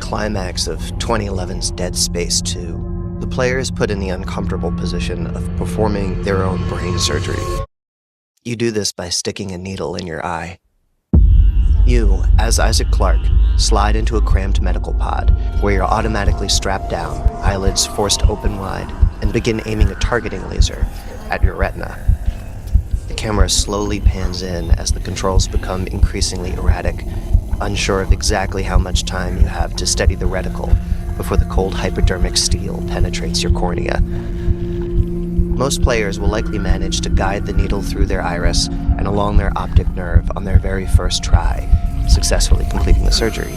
climax of 2011's Dead Space 2, the player is put in the uncomfortable position of performing their own brain surgery. You do this by sticking a needle in your eye. You, as Isaac Clarke, slide into a cramped medical pod where you're automatically strapped down, eyelids forced open wide, and begin aiming a targeting laser at your retina. The camera slowly pans in as the controls become increasingly erratic, unsure of exactly how much time you have to steady the reticle before the cold hypodermic steel penetrates your cornea. Most players will likely manage to guide the needle through their iris and along their optic nerve on their very first try, successfully completing the surgery.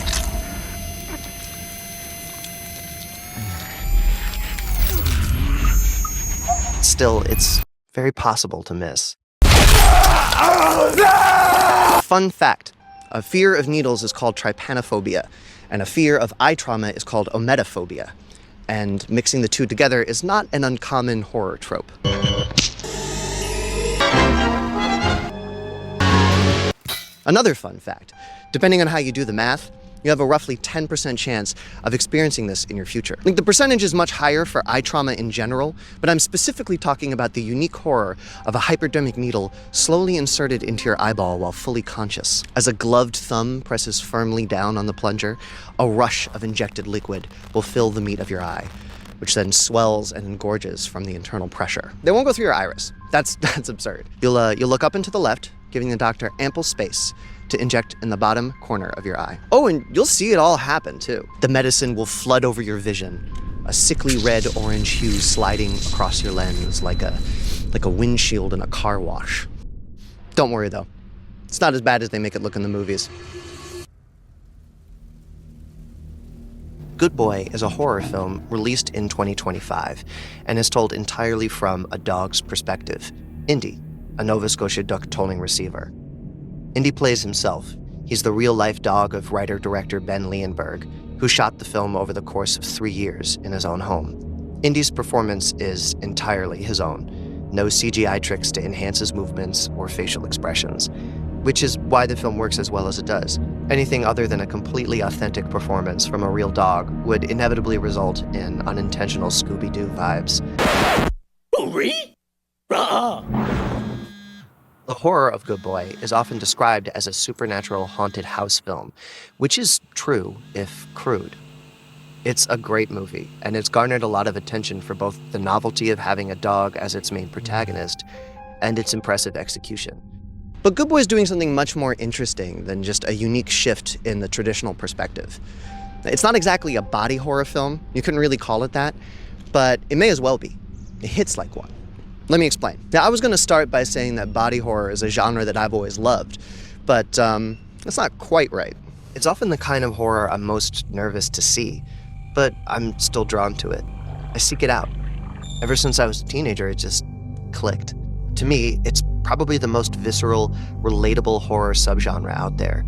Still, it's very possible to miss. Fun fact, a fear of needles is called trypanophobia, and a fear of eye trauma is called ometophobia. And mixing the two together is not an uncommon horror trope. Another fun fact, depending on how you do the math, you have a roughly 10% chance of experiencing this in your future. I think the percentage is much higher for eye trauma in general, but I'm specifically talking about the unique horror of a hypodermic needle slowly inserted into your eyeball while fully conscious. As a gloved thumb presses firmly down on the plunger, a rush of injected liquid will fill the meat of your eye, which then swells and engorges from the internal pressure. They won't go through your iris. That's absurd. You'll look up and to the left, giving the doctor ample space to inject in the bottom corner of your eye. Oh, and you'll see it all happen too. The medicine will flood over your vision, a sickly red-orange hue sliding across your lens like a windshield in a car wash. Don't worry though, it's not as bad as they make it look in the movies. Good Boy is a horror film released in 2025 and is told entirely from a dog's perspective, Indy, a Nova Scotia duck tolling receiver. Indy plays himself. He's the real-life dog of writer-director Ben Leonberg, who shot the film over the course of 3 years in his own home. Indy's performance is entirely his own. No CGI tricks to enhance his movements or facial expressions, which is why the film works as well as it does. Anything other than a completely authentic performance from a real dog would inevitably result in unintentional Scooby-Doo vibes. Hooray! Rah! The horror of Good Boy is often described as a supernatural haunted house film, which is true, if crude. It's a great movie, and it's garnered a lot of attention for both the novelty of having a dog as its main protagonist and its impressive execution. But Good Boy is doing something much more interesting than just a unique shift in the traditional perspective. It's not exactly a body horror film, you couldn't really call it that, but it may as well be. It hits like one. Let me explain. Now, I was going to start by saying that body horror is a genre that I've always loved, but that's not quite right. It's often the kind of horror I'm most nervous to see, but I'm still drawn to it. I seek it out. Ever since I was a teenager, it just clicked. To me, it's probably the most visceral, relatable horror subgenre out there.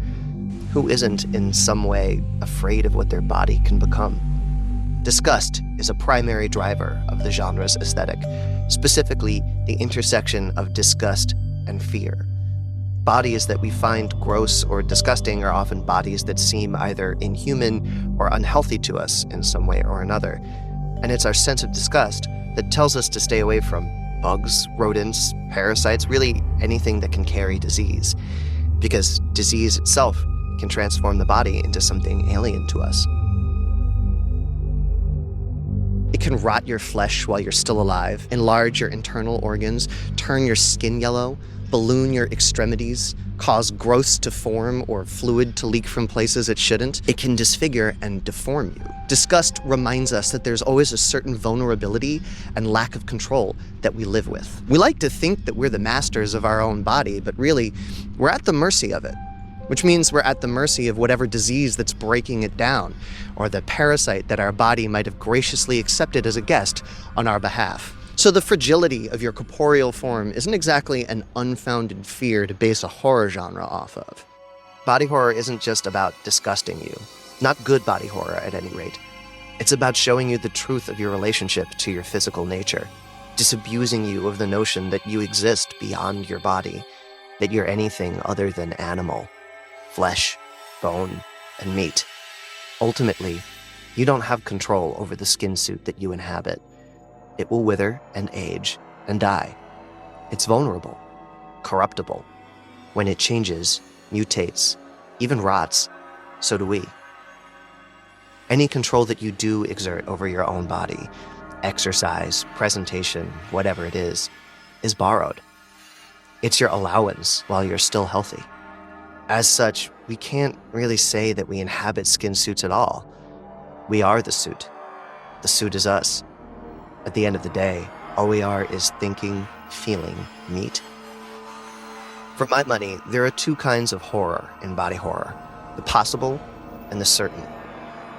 Who isn't, in some way, afraid of what their body can become? Disgust is a primary driver of the genre's aesthetic, specifically the intersection of disgust and fear. Bodies that we find gross or disgusting are often bodies that seem either inhuman or unhealthy to us in some way or another. And it's our sense of disgust that tells us to stay away from bugs, rodents, parasites, really anything that can carry disease. Because disease itself can transform the body into something alien to us. It can rot your flesh while you're still alive, enlarge your internal organs, turn your skin yellow, balloon your extremities, cause growths to form or fluid to leak from places it shouldn't. It can disfigure and deform you. Disgust reminds us that there's always a certain vulnerability and lack of control that we live with. We like to think that we're the masters of our own body, but really, we're at the mercy of it. Which means we're at the mercy of whatever disease that's breaking it down, or the parasite that our body might have graciously accepted as a guest on our behalf. So the fragility of your corporeal form isn't exactly an unfounded fear to base a horror genre off of. Body horror isn't just about disgusting you. Not good body horror, at any rate. It's about showing you the truth of your relationship to your physical nature, disabusing you of the notion that you exist beyond your body, that you're anything other than animal. Flesh, bone, and meat. Ultimately, you don't have control over the skin suit that you inhabit. It will wither and age and die. It's vulnerable, corruptible. When it changes, mutates, even rots, so do we. Any control that you do exert over your own body, exercise, presentation, whatever it is borrowed. It's your allowance while you're still healthy. As such, we can't really say that we inhabit skin suits at all. We are the suit. The suit is us. At the end of the day, all we are is thinking, feeling, meat. For my money, there are two kinds of horror in body horror: the possible and the certain.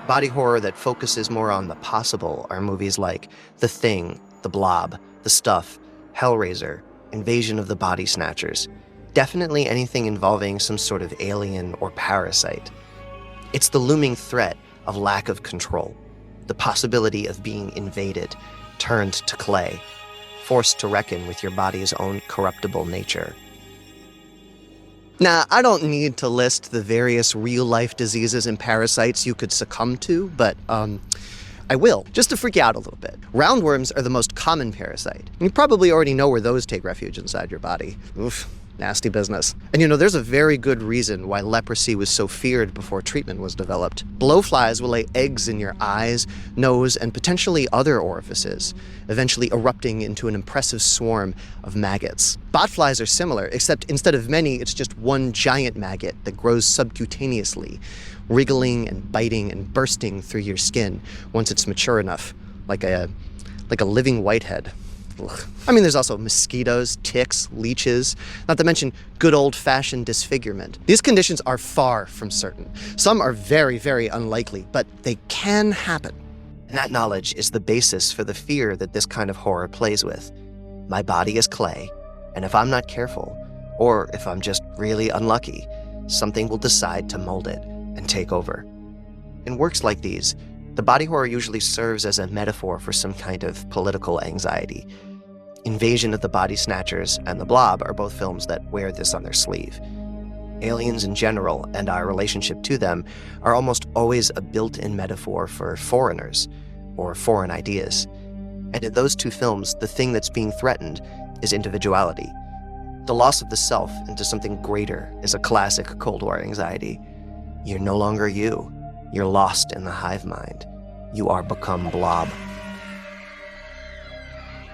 Body horror that focuses more on the possible are movies like The Thing, The Blob, The Stuff, Hellraiser, Invasion of the Body Snatchers. Definitely anything involving some sort of alien or parasite. It's the looming threat of lack of control, the possibility of being invaded, turned to clay, forced to reckon with your body's own corruptible nature. Now, I don't need to list the various real-life diseases and parasites you could succumb to, but, I will, just to freak you out a little bit. Roundworms are the most common parasite. You probably already know where those take refuge inside your body. Oof, nasty business. And there's a very good reason why leprosy was so feared before treatment was developed. Blowflies will lay eggs in your eyes, nose, and potentially other orifices, eventually erupting into an impressive swarm of maggots. Botflies are similar, except instead of many, it's just one giant maggot that grows subcutaneously, wriggling and biting and bursting through your skin once it's mature enough, like a living whitehead. Ugh. I mean, there's also mosquitoes, ticks, leeches, not to mention good old-fashioned disfigurement. These conditions are far from certain. Some are very, very unlikely, but they can happen. And that knowledge is the basis for the fear that this kind of horror plays with. My body is clay, and if I'm not careful, or if I'm just really unlucky, something will decide to mold it and take over. In works like these, the body horror usually serves as a metaphor for some kind of political anxiety. Invasion of the Body Snatchers and The Blob are both films that wear this on their sleeve. Aliens in general, and our relationship to them, are almost always a built-in metaphor for foreigners, or foreign ideas. And in those two films, the thing that's being threatened is individuality. The loss of the self into something greater is a classic Cold War anxiety. You're no longer you. You're lost in the hive mind. You are become blob.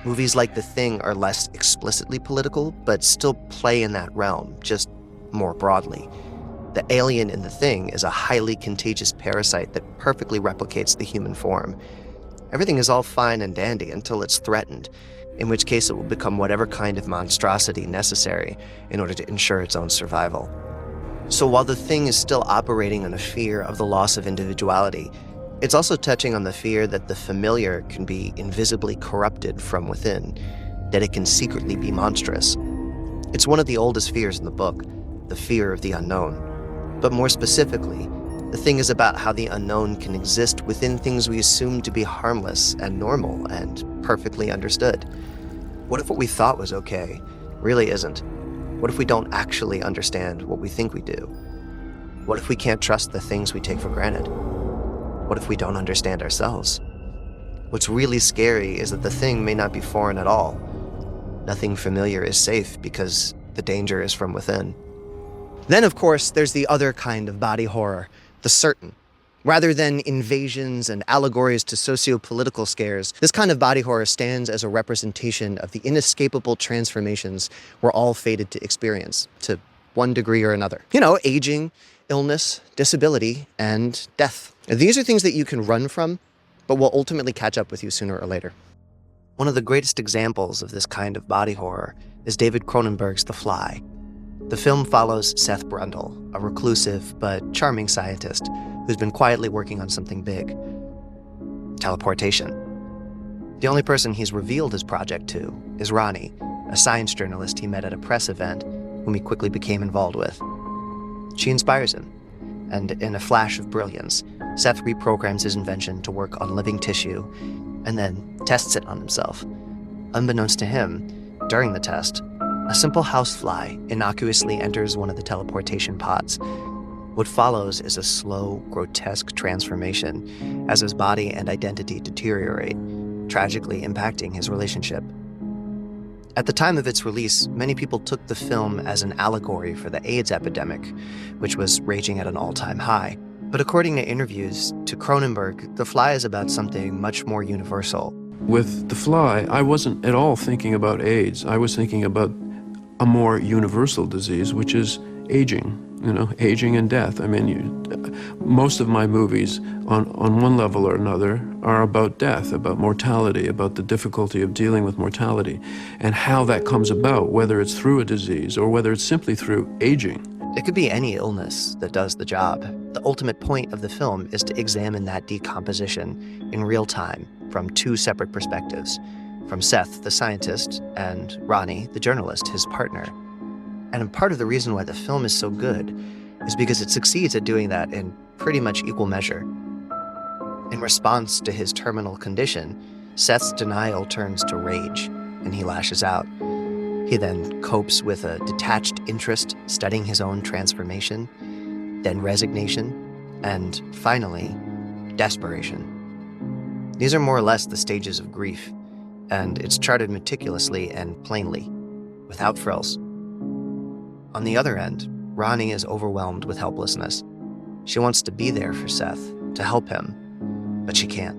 Movies like The Thing are less explicitly political, but still play in that realm, just more broadly. The alien in The Thing is a highly contagious parasite that perfectly replicates the human form. Everything is all fine and dandy until it's threatened, in which case it will become whatever kind of monstrosity necessary in order to ensure its own survival. So while The Thing is still operating on a fear of the loss of individuality, it's also touching on the fear that the familiar can be invisibly corrupted from within, that it can secretly be monstrous. It's one of the oldest fears in the book, the fear of the unknown. But more specifically, The Thing is about how the unknown can exist within things we assume to be harmless and normal and perfectly understood. What if what we thought was okay really isn't? What if we don't actually understand what we think we do? What if we can't trust the things we take for granted? What if we don't understand ourselves? What's really scary is that the thing may not be foreign at all. Nothing familiar is safe because the danger is from within. Then, of course, there's the other kind of body horror, the certain. Rather than invasions and allegories to socio-political scares, this kind of body horror stands as a representation of the inescapable transformations we're all fated to experience, to one degree or another. Aging, illness, disability, and death. These are things that you can run from, but will ultimately catch up with you sooner or later. One of the greatest examples of this kind of body horror is David Cronenberg's The Fly. The film follows Seth Brundle, a reclusive but charming scientist who's been quietly working on something big: teleportation. The only person he's revealed his project to is Ronnie, a science journalist he met at a press event whom he quickly became involved with. She inspires him, and in a flash of brilliance, Seth reprograms his invention to work on living tissue and then tests it on himself. Unbeknownst to him, during the test, a simple housefly innocuously enters one of the teleportation pods. What follows is a slow, grotesque transformation as his body and identity deteriorate, tragically impacting his relationship. At the time of its release, many people took the film as an allegory for the AIDS epidemic, which was raging at an all-time high. But according to interviews to Cronenberg, The Fly is about something much more universal. With The Fly, I wasn't at all thinking about AIDS. I was thinking about a more universal disease, which is aging, aging and death. I mean, most of my movies, on one level or another, are about death, about mortality, about the difficulty of dealing with mortality, and how that comes about, whether it's through a disease or whether it's simply through aging. It could be any illness that does the job. The ultimate point of the film is to examine that decomposition in real time from two separate perspectives, from Seth, the scientist, and Ronnie, the journalist, his partner. And part of the reason why the film is so good is because it succeeds at doing that in pretty much equal measure. In response to his terminal condition, Seth's denial turns to rage, and he lashes out. He then copes with a detached interest, studying his own transformation, then resignation, and finally, desperation. These are more or less the stages of grief, and it's charted meticulously and plainly, without frills. On the other end, Ronnie is overwhelmed with helplessness. She wants to be there for Seth, to help him, but she can't.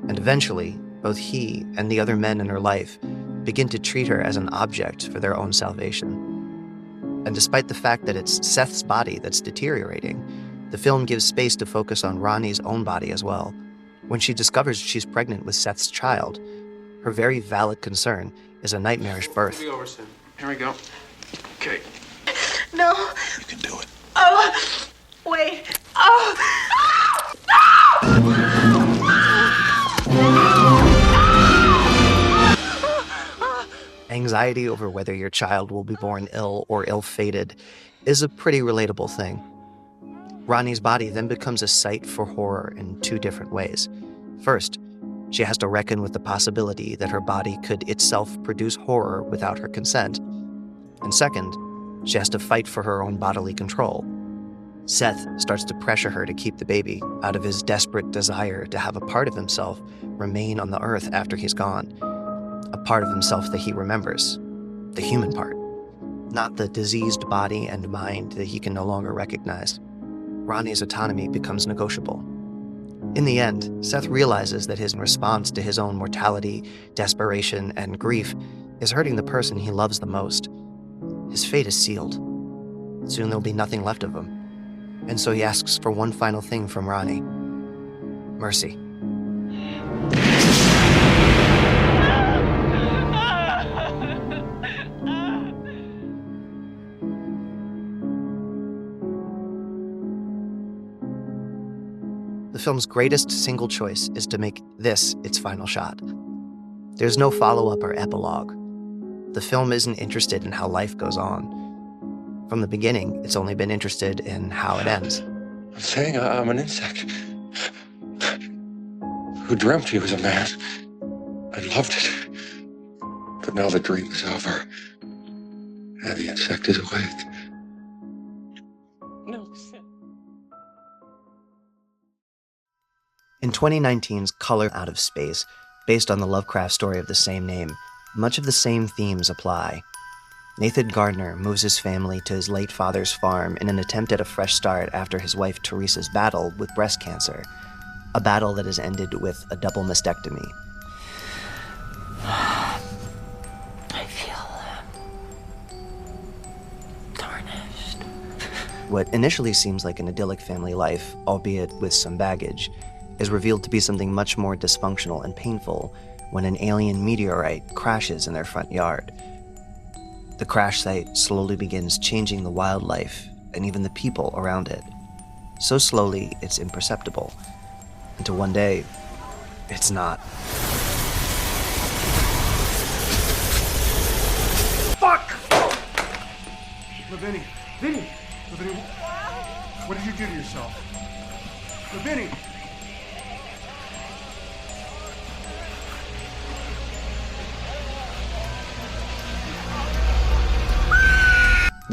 And eventually, both he and the other men in her life begin to treat her as an object for their own salvation. And despite the fact that it's Seth's body that's deteriorating, the film gives space to focus on Ronnie's own body as well. When she discovers she's pregnant with Seth's child, her very valid concern is a nightmarish birth. Here we go, Sim. Here we go. Okay. No. You can do it. Oh, wait. Oh. Anxiety over whether your child will be born ill or ill-fated is a pretty relatable thing. Ronnie's body then becomes a site for horror in two different ways. First, she has to reckon with the possibility that her body could itself produce horror without her consent. And second, she has to fight for her own bodily control. Seth starts to pressure her to keep the baby out of his desperate desire to have a part of himself remain on the earth after he's gone. A part of himself that he remembers, the human part, not the diseased body and mind that he can no longer recognize. Ronnie's autonomy becomes negotiable. In the end, Seth realizes that his response to his own mortality, desperation, and grief is hurting the person he loves the most. His fate is sealed. Soon there'll be nothing left of him. And so he asks for one final thing from Ronnie: mercy. The film's greatest single choice is to make this its final shot. There's no follow-up or epilogue. The film isn't interested in how life goes on. From the beginning, it's only been interested in how it ends. I'm saying I'm an insect who dreamt he was a man. I loved it. But now the dream is over. And the insect is awake. No, sit. In 2019's Color Out of Space, based on the Lovecraft story of the same name, much of the same themes apply. Nathan Gardner moves his family to his late father's farm in an attempt at a fresh start after his wife Teresa's battle with breast cancer, a battle that has ended with a double mastectomy. I feel tarnished. What initially seems like an idyllic family life, albeit with some baggage, is revealed to be something much more dysfunctional and painful when an alien meteorite crashes in their front yard. The crash site slowly begins changing the wildlife and even the people around it. So slowly, it's imperceptible. Until one day, it's not. Fuck! Vinny, what did you do to yourself? Vinny!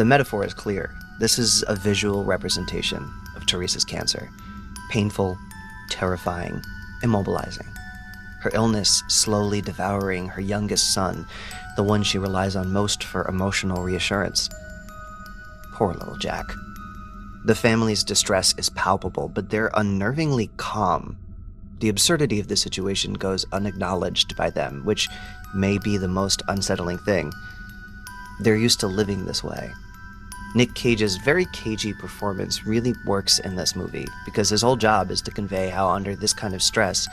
The metaphor is clear. This is a visual representation of Teresa's cancer. Painful, terrifying, immobilizing. Her illness slowly devouring her youngest son, the one she relies on most for emotional reassurance. Poor little Jack. The family's distress is palpable, but they're unnervingly calm. The absurdity of the situation goes unacknowledged by them, which may be the most unsettling thing. They're used to living this way. Nick Cage's very cagey performance really works in this movie, because his whole job is to convey how under this kind of stress,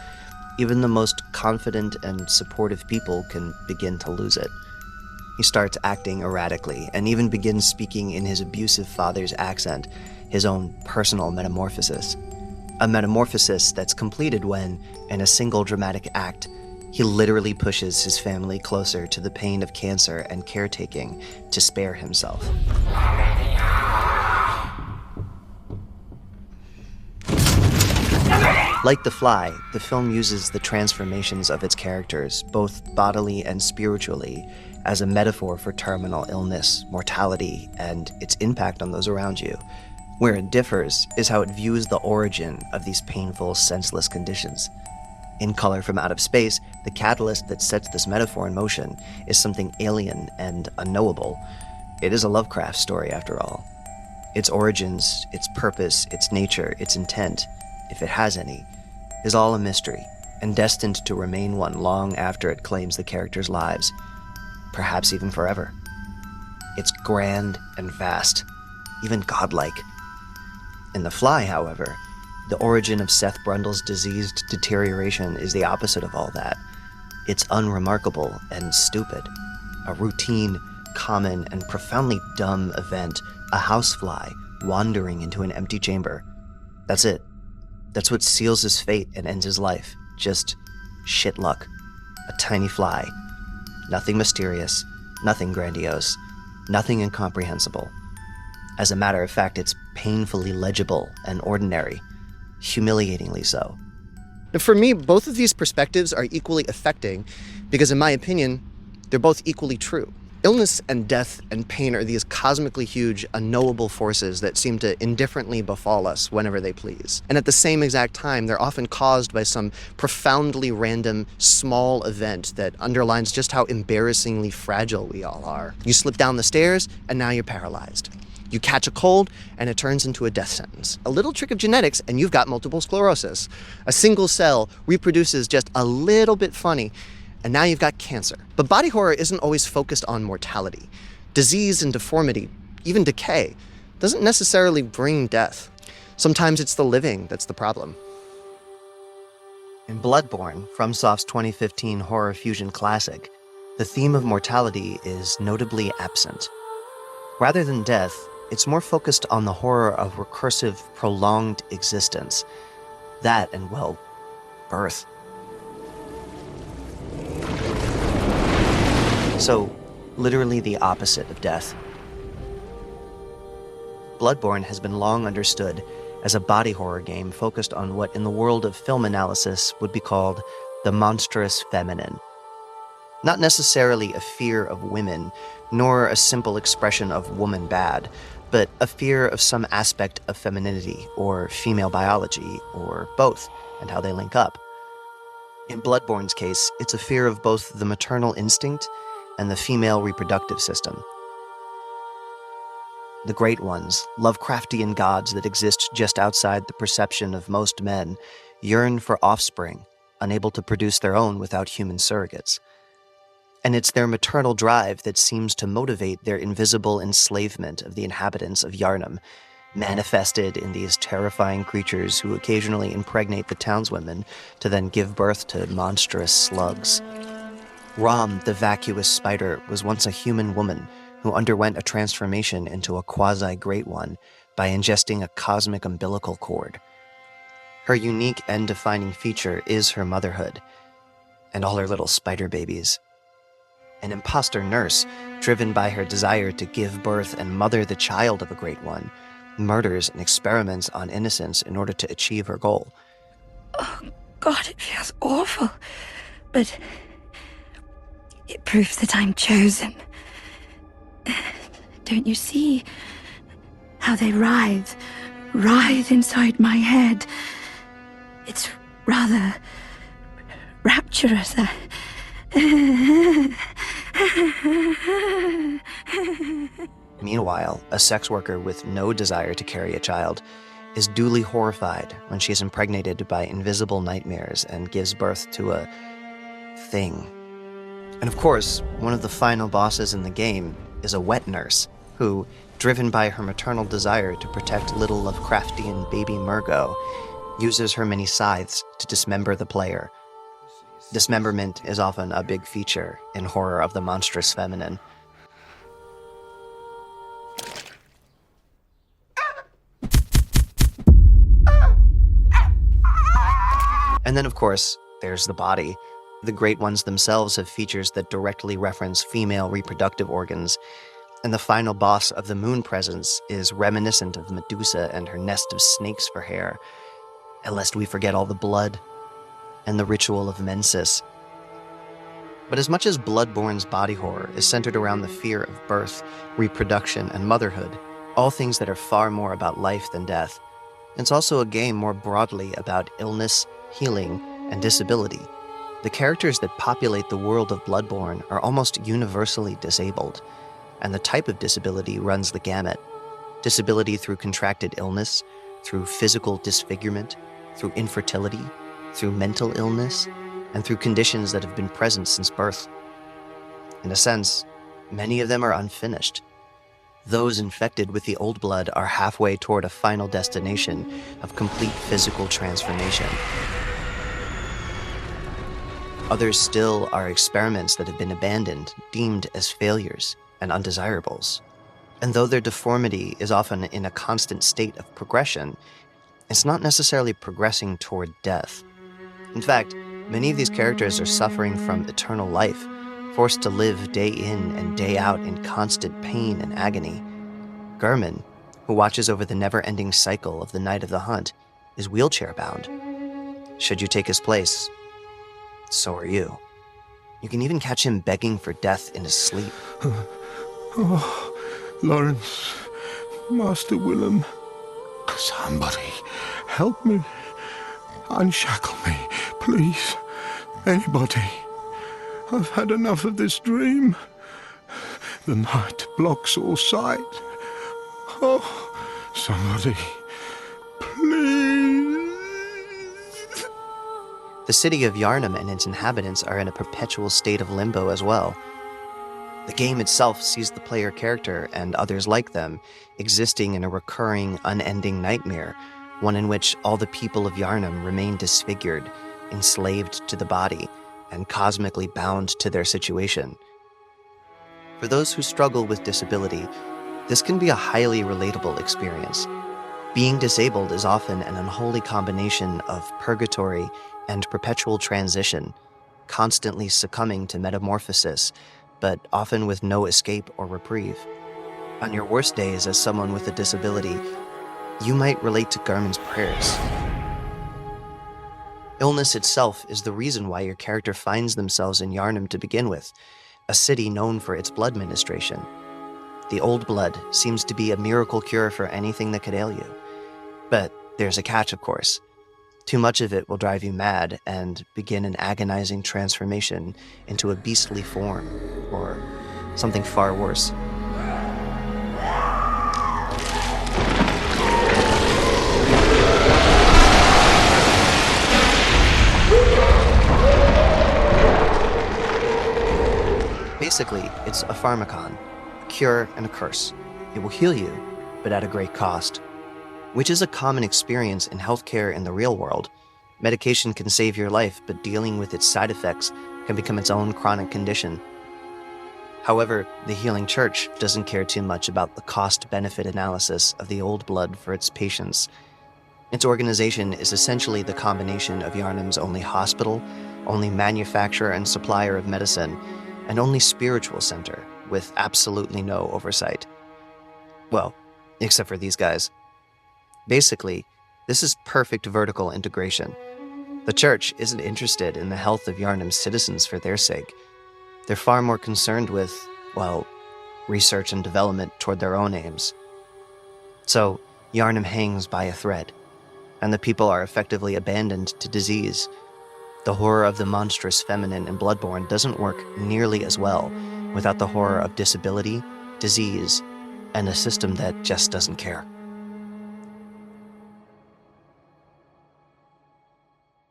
even the most confident and supportive people can begin to lose it. He starts acting erratically, and even begins speaking in his abusive father's accent, his own personal metamorphosis. A metamorphosis that's completed when, in a single dramatic act, he literally pushes his family closer to the pain of cancer and caretaking to spare himself. Like The Fly, the film uses the transformations of its characters, both bodily and spiritually, as a metaphor for terminal illness, mortality, and its impact on those around you. Where it differs is how it views the origin of these painful, senseless conditions. In Color from Out of Space, the catalyst that sets this metaphor in motion is something alien and unknowable. It is a Lovecraft story, after all. Its origins, its purpose, its nature, its intent, if it has any, is all a mystery, and destined to remain one long after it claims the characters' lives, perhaps even forever. It's grand and vast, even godlike. In The Fly, however, the origin of Seth Brundle's diseased deterioration is the opposite of all that. It's unremarkable and stupid. A routine, common, and profoundly dumb event, a housefly wandering into an empty chamber. That's it. That's what seals his fate and ends his life. Just shit luck. A tiny fly. Nothing mysterious, nothing grandiose, nothing incomprehensible. As a matter of fact, it's painfully legible and ordinary. Humiliatingly so. For me, both of these perspectives are equally affecting because, in my opinion, they're both equally true. Illness and death and pain are these cosmically huge, unknowable forces that seem to indifferently befall us whenever they please. And at the same exact time, they're often caused by some profoundly random, small event that underlines just how embarrassingly fragile we all are. You slip down the stairs, and now you're paralyzed. You catch a cold, and it turns into a death sentence. A little trick of genetics, and you've got multiple sclerosis. A single cell reproduces just a little bit funny, and now you've got cancer. But body horror isn't always focused on mortality. Disease and deformity, even decay, doesn't necessarily bring death. Sometimes it's the living that's the problem. In Bloodborne, FromSoft's 2015 horror fusion classic, the theme of mortality is notably absent. Rather than death, it's more focused on the horror of recursive, prolonged existence. That and, well, birth. So, literally the opposite of death. Bloodborne has been long understood as a body horror game focused on what in the world of film analysis would be called the monstrous feminine. Not necessarily a fear of women, nor a simple expression of woman bad, but a fear of some aspect of femininity or female biology, or both, and how they link up. In Bloodborne's case, it's a fear of both the maternal instinct and the female reproductive system. The Great Ones, Lovecraftian gods that exist just outside the perception of most men, yearn for offspring, unable to produce their own without human surrogates. And it's their maternal drive that seems to motivate their invisible enslavement of the inhabitants of Yharnam, manifested in these terrifying creatures who occasionally impregnate the townswomen to then give birth to monstrous slugs. Rom, the vacuous spider, was once a human woman who underwent a transformation into a quasi-great one by ingesting a cosmic umbilical cord. Her unique and defining feature is her motherhood, and all her little spider babies. An imposter nurse, driven by her desire to give birth and mother the child of a great one, murders and experiments on innocents in order to achieve her goal. Oh, God, it feels awful. But it proves that I'm chosen Don't you see how they writhe inside my head? It's rather rapturous. Meanwhile, a sex worker with no desire to carry a child is duly horrified when she is impregnated by invisible nightmares and gives birth to a thing. And of course, one of the final bosses in the game is a wet nurse who, driven by her maternal desire to protect little Lovecraftian baby Murgo, uses her many scythes to dismember the player. Dismemberment is often a big feature in horror of the monstrous feminine. And then, of course, there's the body. The Great Ones themselves have features that directly reference female reproductive organs, and the final boss of the Moon Presence is reminiscent of Medusa and her nest of snakes for hair, and lest we forget all the blood and the ritual of menses. But as much as Bloodborne's body horror is centered around the fear of birth, reproduction, and motherhood, all things that are far more about life than death, it's also a game more broadly about illness, healing, and disability. The characters that populate the world of Bloodborne are almost universally disabled, and the type of disability runs the gamut. Disability through contracted illness, through physical disfigurement, through infertility, through mental illness, and through conditions that have been present since birth. In a sense, many of them are unfinished. Those infected with the old blood are halfway toward a final destination of complete physical transformation. Others still are experiments that have been abandoned, deemed as failures and undesirables. And though their deformity is often in a constant state of progression, it's not necessarily progressing toward death. In fact, many of these characters are suffering from eternal life, forced to live day in and day out in constant pain and agony. Gurman, who watches over the never-ending cycle of the Night of the Hunt, is wheelchair-bound. Should you take his place, so are you. You can even catch him begging for death in his sleep. Oh, Lawrence, Master Willem, somebody help me. Unshackle me, please. Anybody. I've had enough of this dream. The night blocks all sight. Oh, somebody, please. The city of Yarnum and its inhabitants are in a perpetual state of limbo as well. The game itself sees the player character and others like them existing in a recurring, unending nightmare, one in which all the people of Yarnum remain disfigured, enslaved to the body, and cosmically bound to their situation. For those who struggle with disability, this can be a highly relatable experience. Being disabled is often an unholy combination of purgatory and perpetual transition, constantly succumbing to metamorphosis, but often with no escape or reprieve. On your worst days as someone with a disability, you might relate to Garmin's prayers. Illness itself is the reason why your character finds themselves in Yarnum to begin with, a city known for its blood ministration. The old blood seems to be a miracle cure for anything that could ail you. But there's a catch, of course. Too much of it will drive you mad and begin an agonizing transformation into a beastly form, or something far worse. Basically, it's a pharmacon, a cure and a curse. It will heal you, but at a great cost, which is a common experience in healthcare in the real world. Medication can save your life, but dealing with its side effects can become its own chronic condition. However, the Healing Church doesn't care too much about the cost-benefit analysis of the old blood for its patients. Its organization is essentially the combination of Yarnum's only hospital, only manufacturer and supplier of medicine, and only spiritual center, with absolutely no oversight. Well, except for these guys. Basically, this is perfect vertical integration. The church isn't interested in the health of Yarnum's citizens for their sake. They're far more concerned with, well, research and development toward their own aims. So, Yharnam hangs by a thread, and the people are effectively abandoned to disease. The horror of the monstrous feminine in Bloodborne doesn't work nearly as well without the horror of disability, disease, and a system that just doesn't care.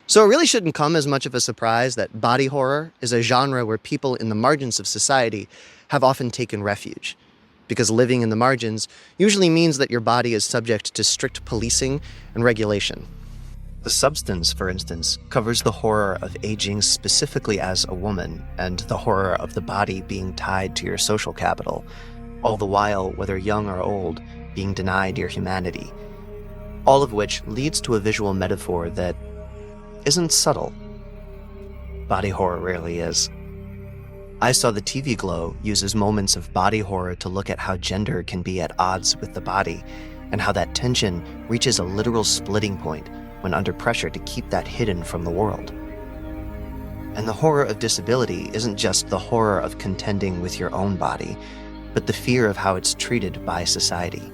So it really shouldn't come as much of a surprise that body horror is a genre where people in the margins of society have often taken refuge, because living in the margins usually means that your body is subject to strict policing and regulation. The Substance, for instance, covers the horror of aging specifically as a woman and the horror of the body being tied to your social capital, all the while, whether young or old, being denied your humanity. All of which leads to a visual metaphor that isn't subtle. Body horror rarely is. I Saw the TV Glow uses moments of body horror to look at how gender can be at odds with the body, and how that tension reaches a literal splitting point when under pressure to keep that hidden from the world. And the horror of disability isn't just the horror of contending with your own body, but the fear of how it's treated by society.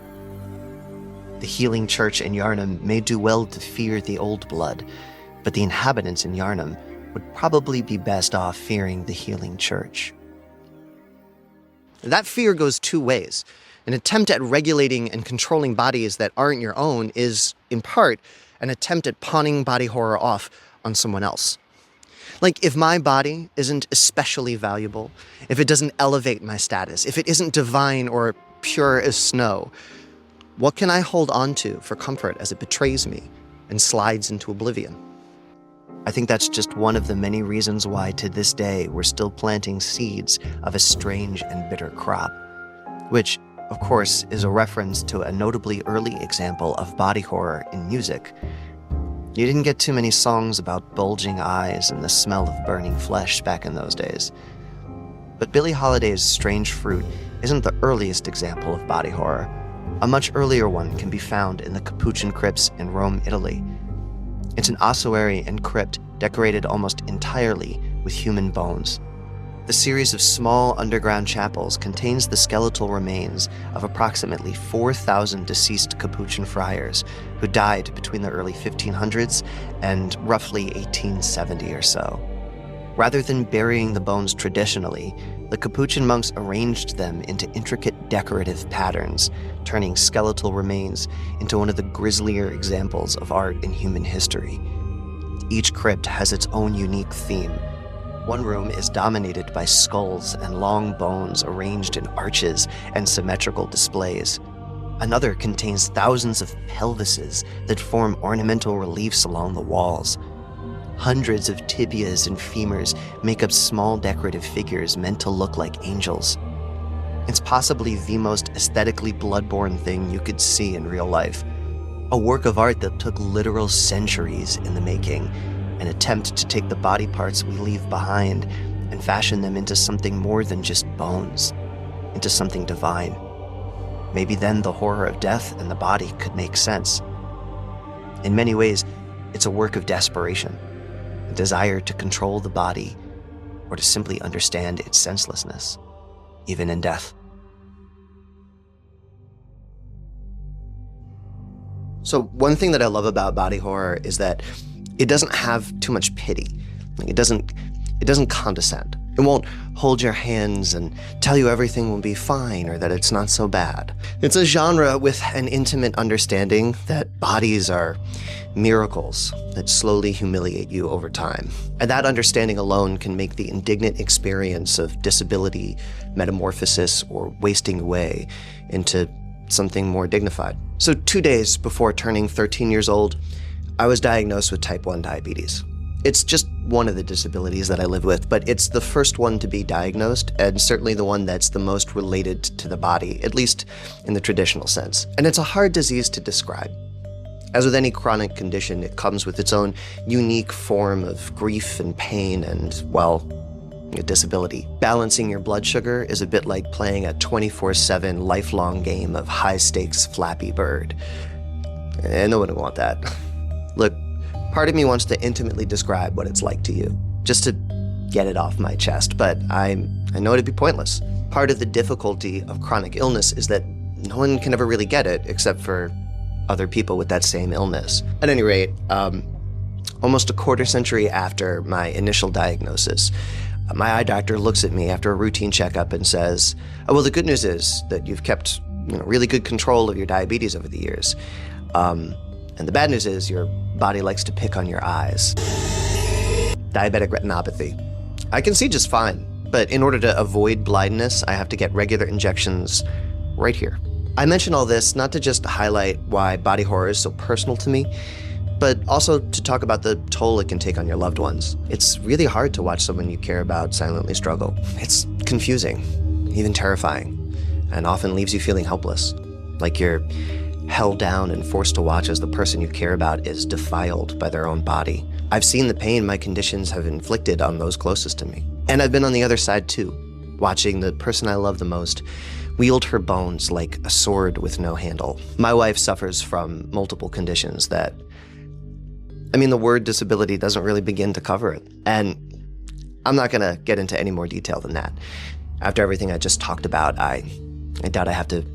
The healing church in Yharnam may do well to fear the old blood, but the inhabitants in Yharnam would probably be best off fearing the healing church. That fear goes two ways. An attempt at regulating and controlling bodies that aren't your own is, in part, an attempt at pawning body horror off on someone else. Like, if my body isn't especially valuable, if it doesn't elevate my status, if it isn't divine or pure as snow, what can I hold on to for comfort as it betrays me and slides into oblivion? I think that's just one of the many reasons why to this day we're still planting seeds of a strange and bitter crop, which, of course, is a reference to a notably early example of body horror in music. You didn't get too many songs about bulging eyes and the smell of burning flesh back in those days. But Billie Holiday's Strange Fruit isn't the earliest example of body horror. A much earlier one can be found in the Capuchin crypts in Rome, Italy. It's an ossuary and crypt decorated almost entirely with human bones. The series of small underground chapels contains the skeletal remains of approximately 4,000 deceased Capuchin friars who died between the early 1500s and roughly 1870 or so. Rather than burying the bones traditionally, the Capuchin monks arranged them into intricate decorative patterns, turning skeletal remains into one of the grislier examples of art in human history. Each crypt has its own unique theme. One room is dominated by skulls and long bones arranged in arches and symmetrical displays. Another contains thousands of pelvises that form ornamental reliefs along the walls. Hundreds of tibias and femurs make up small decorative figures meant to look like angels. It's possibly the most aesthetically bloodborne thing you could see in real life. A work of art that took literal centuries in the making, an attempt to take the body parts we leave behind and fashion them into something more than just bones, into something divine. Maybe then the horror of death and the body could make sense. In many ways, it's a work of desperation, a desire to control the body or to simply understand its senselessness, even in death. So one thing that I love about body horror is that it doesn't have too much pity. Like, it doesn't condescend. It won't hold your hands and tell you everything will be fine or that it's not so bad. It's a genre with an intimate understanding that bodies are miracles that slowly humiliate you over time. And that understanding alone can make the indignant experience of disability, metamorphosis, or wasting away into something more dignified. So 2 days before turning 13 years old, I was diagnosed with type 1 diabetes. It's just one of the disabilities that I live with, but it's the first one to be diagnosed, and certainly the one that's the most related to the body, at least in the traditional sense. And it's a hard disease to describe. As with any chronic condition, it comes with its own unique form of grief and pain and, well, a disability. Balancing your blood sugar is a bit like playing a 24/7 lifelong game of high-stakes Flappy Bird. And no one would want that. Look, part of me wants to intimately describe what it's like to you, just to get it off my chest, but I know it'd be pointless. Part of the difficulty of chronic illness is that no one can ever really get it except for other people with that same illness. At any rate, almost a quarter century after my initial diagnosis, my eye doctor looks at me after a routine checkup and says, "Oh, well, the good news is that you've kept really good control of your diabetes over the years. And the bad news is your body likes to pick on your eyes. Diabetic retinopathy. I can see just fine, but in order to avoid blindness, I have to get regular injections right here." I mention all this not to just highlight why body horror is so personal to me, but also to talk about the toll it can take on your loved ones. It's really hard to watch someone you care about silently struggle. It's confusing, even terrifying, and often leaves you feeling helpless, like you're held down and forced to watch as the person you care about is defiled by their own body. I've seen the pain my conditions have inflicted on those closest to me. And I've been on the other side too, watching the person I love the most wield her bones like a sword with no handle. My wife suffers from multiple conditions that, the word disability doesn't really begin to cover it. And I'm not gonna get into any more detail than that. After everything I just talked about, I doubt I have to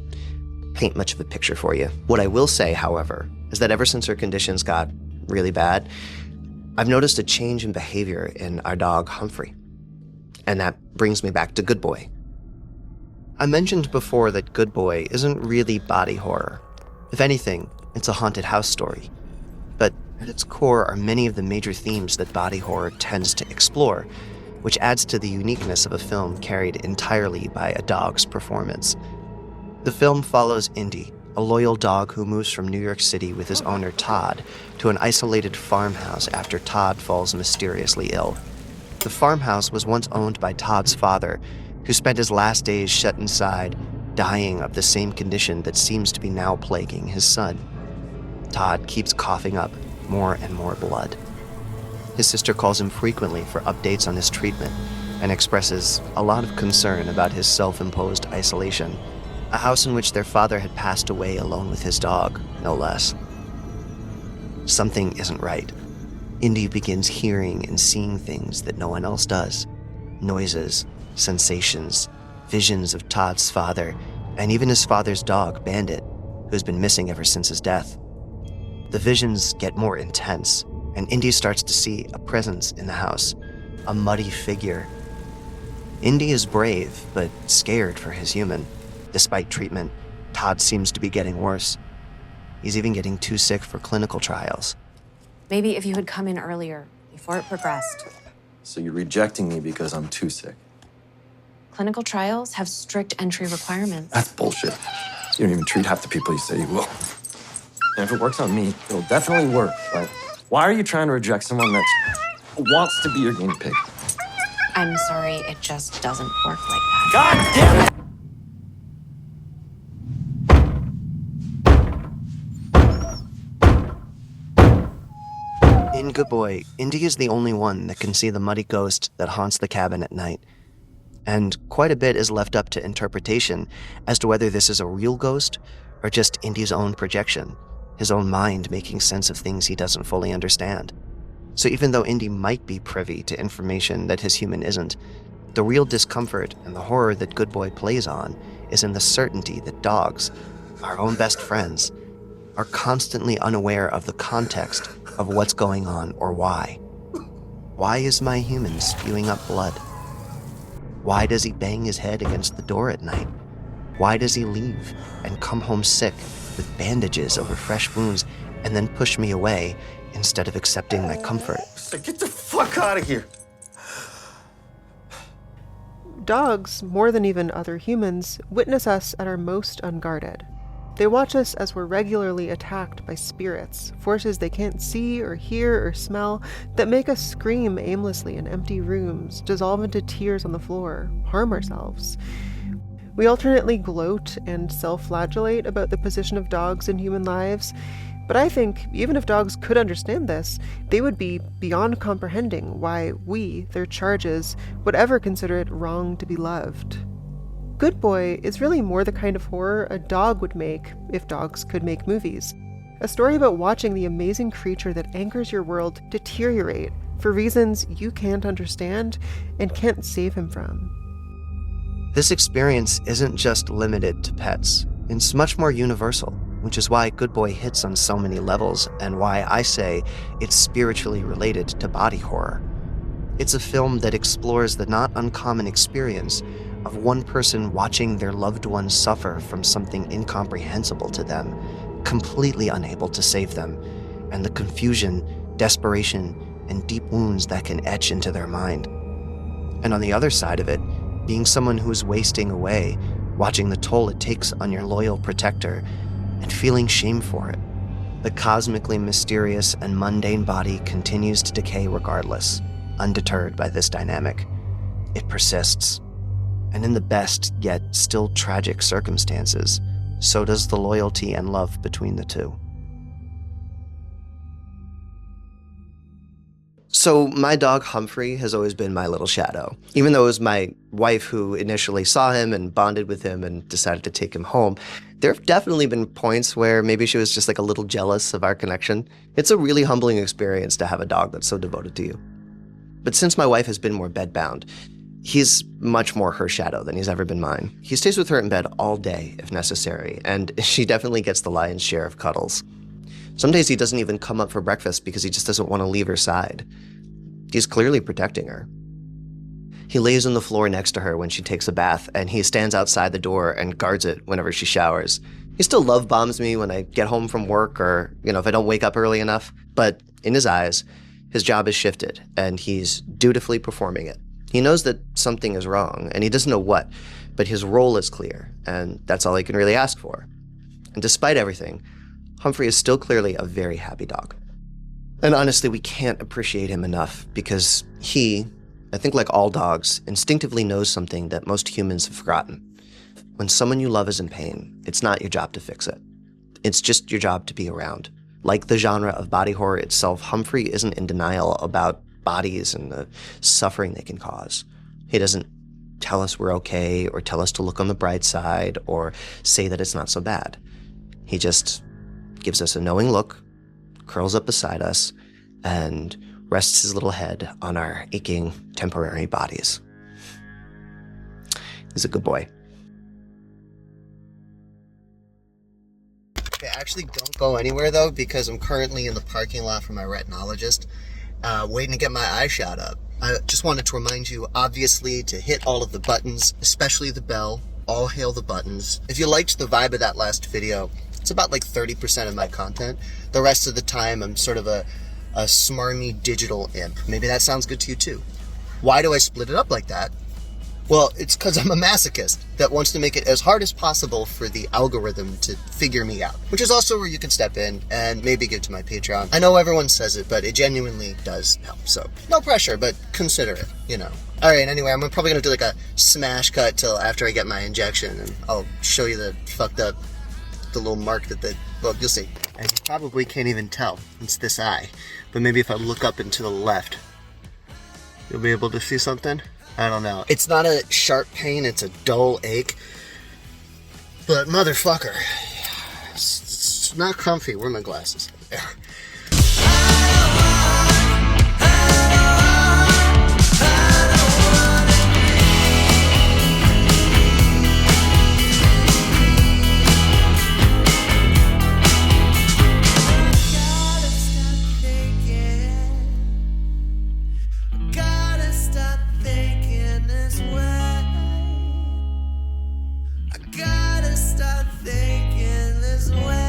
paint much of a picture for you. What I will say, however, is that ever since her conditions got really bad, I've noticed a change in behavior in our dog, Humphrey. And that brings me back to Good Boy. I mentioned before that Good Boy isn't really body horror. If anything, it's a haunted house story. But at its core are many of the major themes that body horror tends to explore, which adds to the uniqueness of a film carried entirely by a dog's performance. The film follows Indy, a loyal dog who moves from New York City with his owner Todd to an isolated farmhouse after Todd falls mysteriously ill. The farmhouse was once owned by Todd's father, who spent his last days shut inside, dying of the same condition that seems to be now plaguing his son. Todd keeps coughing up more and more blood. His sister calls him frequently for updates on his treatment and expresses a lot of concern about his self-imposed isolation, a house in which their father had passed away alone with his dog, no less. Something isn't right. Indy begins hearing and seeing things that no one else does. Noises, sensations, visions of Todd's father, and even his father's dog, Bandit, who's been missing ever since his death. The visions get more intense, and Indy starts to see a presence in the house, a muddy figure. Indy is brave, but scared for his human. Despite treatment, Todd seems to be getting worse. He's even getting too sick for clinical trials. Maybe if you had come in earlier, before it progressed. So you're rejecting me because I'm too sick? Clinical trials have strict entry requirements. That's bullshit. You don't even treat half the people you say you will. And if it works on me, it'll definitely work, but why are you trying to reject someone that wants to be your guinea pig? I'm sorry, it just doesn't work like that. God damn it! In Good Boy, Indy is the only one that can see the muddy ghost that haunts the cabin at night. And quite a bit is left up to interpretation as to whether this is a real ghost or just Indy's own projection, his own mind making sense of things he doesn't fully understand. So even though Indy might be privy to information that his human isn't, the real discomfort and the horror that Good Boy plays on is in the certainty that dogs, our own best friends, are constantly unaware of the context of what's going on or why. Why is my human spewing up blood? Why does he bang his head against the door at night? Why does he leave and come home sick with bandages over fresh wounds and then push me away instead of accepting my comfort? Get the fuck out of here. Dogs, more than even other humans, witness us at our most unguarded. They watch us as we're regularly attacked by spirits, forces they can't see or hear or smell, that make us scream aimlessly in empty rooms, dissolve into tears on the floor, harm ourselves. We alternately gloat and self-flagellate about the position of dogs in human lives, but I think even if dogs could understand this, they would be beyond comprehending why we, their charges, would ever consider it wrong to be loved. Good Boy is really more the kind of horror a dog would make if dogs could make movies. A story about watching the amazing creature that anchors your world deteriorate for reasons you can't understand and can't save him from. This experience isn't just limited to pets. It's much more universal, which is why Good Boy hits on so many levels and why I say it's spiritually related to body horror. It's a film that explores the not uncommon experience of one person watching their loved one suffer from something incomprehensible to them, completely unable to save them, and the confusion, desperation, and deep wounds that can etch into their mind. And on the other side of it, being someone who's wasting away, watching the toll it takes on your loyal protector, and feeling shame for it. The cosmically mysterious and mundane body continues to decay regardless, undeterred by this dynamic. It persists. And in the best, yet still tragic circumstances, so does the loyalty and love between the two. So my dog Humphrey has always been my little shadow. Even though it was my wife who initially saw him and bonded with him and decided to take him home, there have definitely been points where maybe she was just like a little jealous of our connection. It's a really humbling experience to have a dog that's so devoted to you. But since my wife has been more bedbound, he's much more her shadow than he's ever been mine. He stays with her in bed all day if necessary, and she definitely gets the lion's share of cuddles. Some days he doesn't even come up for breakfast because he just doesn't want to leave her side. He's clearly protecting her. He lays on the floor next to her when she takes a bath, and he stands outside the door and guards it whenever she showers. He still love bombs me when I get home from work or, if I don't wake up early enough. But in his eyes, his job has shifted, and he's dutifully performing it. He knows that something is wrong, and he doesn't know what, but his role is clear, and that's all he can really ask for. And despite everything, Humphrey is still clearly a very happy dog. And honestly, we can't appreciate him enough because he, I think like all dogs, instinctively knows something that most humans have forgotten. When someone you love is in pain, it's not your job to fix it. It's just your job to be around. Like the genre of body horror itself, Humphrey isn't in denial about bodies and the suffering they can cause. He doesn't tell us we're okay or tell us to look on the bright side or say that it's not so bad. He just gives us a knowing look, curls up beside us, and rests his little head on our aching temporary bodies. He's a good boy. Okay, actually don't go anywhere though, because I'm currently in the parking lot for my retinologist, waiting to get my eye shot up. I just wanted to remind you, obviously, to hit all of the buttons, especially the bell. All hail the buttons. If you liked the vibe of that last video, it's about like 30% of my content. The rest of the time, I'm sort of a smarmy digital imp. Maybe that sounds good to you too. Why do I split it up like that? Well, it's because I'm a masochist that wants to make it as hard as possible for the algorithm to figure me out, which is also where you can step in and maybe give to my Patreon. I know everyone says it, but it genuinely does help. So no pressure, but consider it, All right, anyway, I'm probably going to do like a smash cut till after I get my injection, and I'll show you the little mark well, you'll see. And you probably can't even tell. It's this eye. But maybe if I look up and to the left, you'll be able to see something? I don't know. It's not a sharp pain, it's a dull ache. But motherfucker, it's not comfy. Where are my glasses? There. Gotta stop thinking this way.